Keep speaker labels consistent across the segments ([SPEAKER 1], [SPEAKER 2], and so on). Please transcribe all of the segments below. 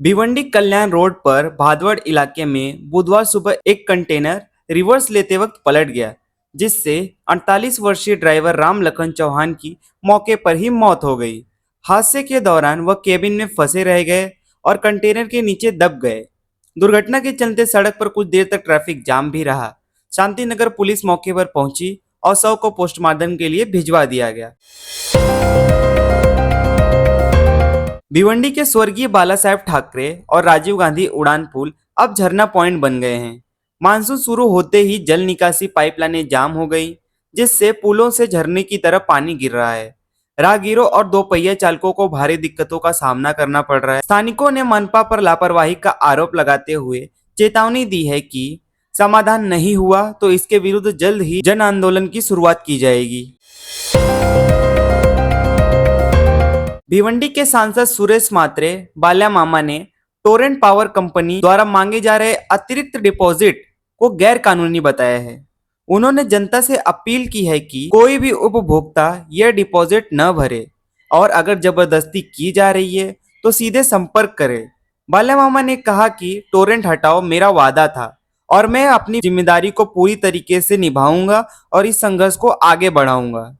[SPEAKER 1] Bhiwandi Kalyan road पर भादवड़ इलाके में बुधवार सुबह एक कंटेनर रिवर्स लेते वक्त पलट गया, जिससे 48 वर्षीय ड्राइवर राम लखन चौहान की मौके पर ही मौत हो गई। हादसे के दौरान वह केबिन में फंसे रह गए और कंटेनर के नीचे दब गए। दुर्घटना के चलते सड़क पर कुछ देर तक ट्रैफिक जाम भी रहा। शांति नगर पुलिस मौके पर पहुंची और शव को पोस्टमार्टम के लिए भिजवा दिया गया। भिवंडी के स्वर्गीय बाला साहेब ठाकरे और राजीव गांधी उड़ान पुल अब झरना पॉइंट बन गए हैं। मानसून शुरू होते ही जल निकासी पाइपलाइनें जाम हो गई, जिससे पुलों से झरने की तरफ पानी गिर रहा है। राहगीरों और दोपहिया चालकों को भारी दिक्कतों का सामना करना पड़ रहा है। स्थानिकों ने मनपा पर लापरवाही का आरोप लगाते हुए चेतावनी दी है कि समाधान नहीं हुआ तो इसके विरुद्ध जल्द ही जन आंदोलन की शुरुआत की जाएगी। भिवंडी के सांसद सुरेश मात्रे बाल्या मामा ने टोरेंट पावर कंपनी द्वारा मांगे जा रहे अतिरिक्त डिपॉजिट को गैर कानूनी बताया है। उन्होंने जनता से अपील की है कि कोई भी उपभोक्ता यह डिपॉजिट न भरे और अगर जबरदस्ती की जा रही है तो सीधे संपर्क करे। बाल्या मामा ने कहा कि टोरेंट हटाओ मेरा वादा था और मैं अपनी जिम्मेदारी को पूरी तरीके से निभाऊंगा और इस संघर्ष को आगे बढ़ाऊंगा।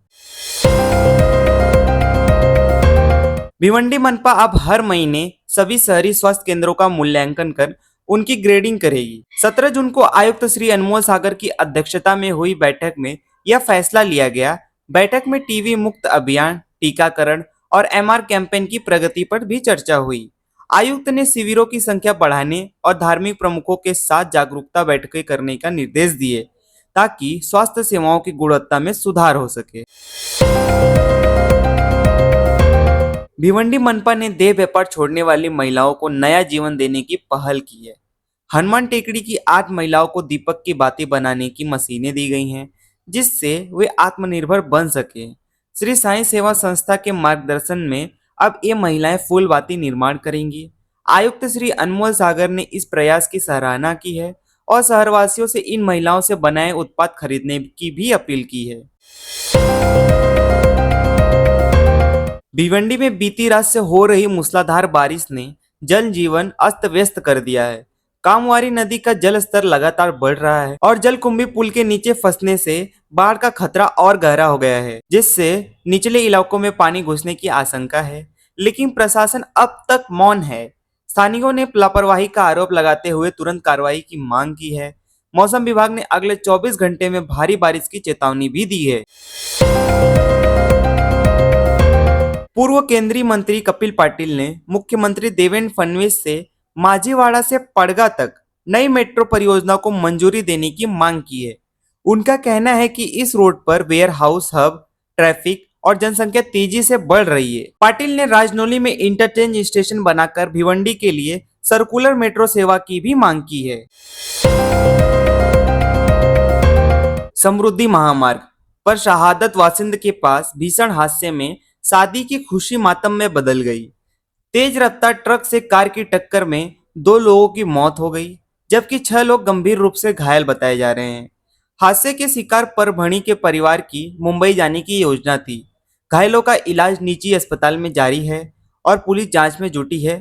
[SPEAKER 1] भिवंडी मनपा अब हर महीने सभी शहरी स्वास्थ्य केंद्रों का मूल्यांकन कर उनकी ग्रेडिंग करेगी। 17 जून को आयुक्त श्री अनमोल सागर की अध्यक्षता में हुई बैठक में यह फैसला लिया गया। बैठक में टीबी मुक्त अभियान, टीकाकरण और एमआर कैंपेन की प्रगति पर भी चर्चा हुई। आयुक्त ने शिविरों की संख्या बढ़ाने और धार्मिक प्रमुखों के साथ जागरूकता बैठकें करने का निर्देश दिए ताकि स्वास्थ्य सेवाओं की गुणवत्ता में सुधार हो सके। भिवंडी मनपा ने देह व्यापार छोड़ने वाली महिलाओं को नया जीवन देने की पहल की है। हनुमान टेकड़ी की 8 महिलाओं को दीपक की बाती बनाने की मशीनें दी गई हैं, जिससे वे आत्मनिर्भर बन सके। श्री साईं सेवा संस्था के मार्गदर्शन में अब ये महिलाएं फूल बाती निर्माण करेंगी। आयुक्त श्री अनमोल सागर ने इस प्रयास की सराहना की है और शहरवासियों से इन महिलाओं से बनाए उत्पाद खरीदने की भी अपील की है। भिवंडी में बीती रात से हो रही मूसलाधार बारिश ने जनजीवन अस्त व्यस्त कर दिया है। कामवारी नदी का जल स्तर लगातार बढ़ रहा है और जलकुंभी पुल के नीचे फंसने से बाढ़ का खतरा और गहरा हो गया है, जिससे निचले इलाकों में पानी घुसने की आशंका है। लेकिन प्रशासन अब तक मौन है। स्थानिकों ने लापरवाही का आरोप लगाते हुए तुरंत कार्रवाई की मांग की है। मौसम विभाग ने अगले 24 घंटे में भारी बारिश की चेतावनी भी दी है। पूर्व केंद्रीय मंत्री कपिल पाटिल ने मुख्यमंत्री देवेंद्र फडणवीस से माझीवाड़ा से पड़गा तक नई मेट्रो परियोजना को मंजूरी देने की मांग की है। उनका कहना है कि इस रोड पर वेयर हाउस हब, ट्रैफिक और जनसंख्या तेजी से बढ़ रही है। पाटिल ने राजनौली में इंटरचेंज स्टेशन बनाकर भिवंडी के लिए सर्कुलर मेट्रो सेवा की भी मांग की है। समृद्धि महामार्ग पर शहादत वासिंद के पास भीषण हादसे में शादी की खुशी मातम में बदल गई। तेज रफ्तार ट्रक से कार की टक्कर में 2 लोगों की मौत हो गई, जबकि 6 लोग गंभीर रूप से घायल बताए जा रहे हैं। हादसे के शिकार परभणी के परिवार की मुंबई जाने की योजना थी। घायलों का इलाज निजी अस्पताल में जारी है और पुलिस जांच में जुटी है।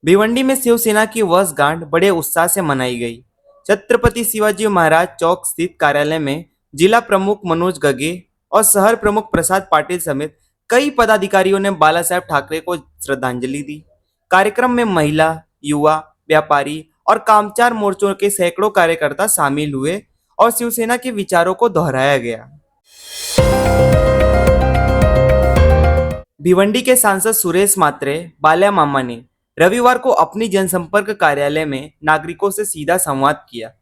[SPEAKER 1] भिवंडी में शिवसेना की वर्षगांठ बड़े उत्साह से मनाई गई। छत्रपति शिवाजी महाराज चौक स्थित कार्यालय में जिला प्रमुख मनोज गगे और शहर प्रमुख प्रसाद पाटिल समेत कई पदाधिकारियों ने बाला साहेब ठाकरे को श्रद्धांजलि दी। कार्यक्रम में महिला, युवा, व्यापारी और कामचार मोर्चों के सैकड़ों कार्यकर्ता शामिल हुए और शिवसेना के विचारों को दोहराया गया। भिवंडी के सांसद सुरेश मात्रे बाल्या मामा ने रविवार को अपनी जनसंपर्क कार्यालय में नागरिकों से सीधा संवाद किया।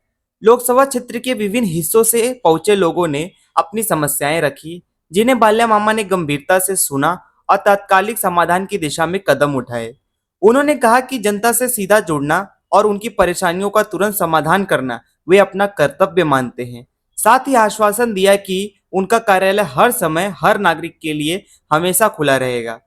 [SPEAKER 1] लोकसभा क्षेत्र के विभिन्न हिस्सों से पहुंचे लोगों ने अपनी समस्याएं रखी, जिन्हें बाल्या मामा ने गंभीरता से सुना और तात्कालिक समाधान की दिशा में कदम उठाए। उन्होंने कहा कि जनता से सीधा जुड़ना और उनकी परेशानियों का तुरंत समाधान करना वे अपना कर्तव्य मानते हैं। साथ ही आश्वासन दिया कि उनका कार्यालय हर समय हर नागरिक के लिए हमेशा खुला रहेगा।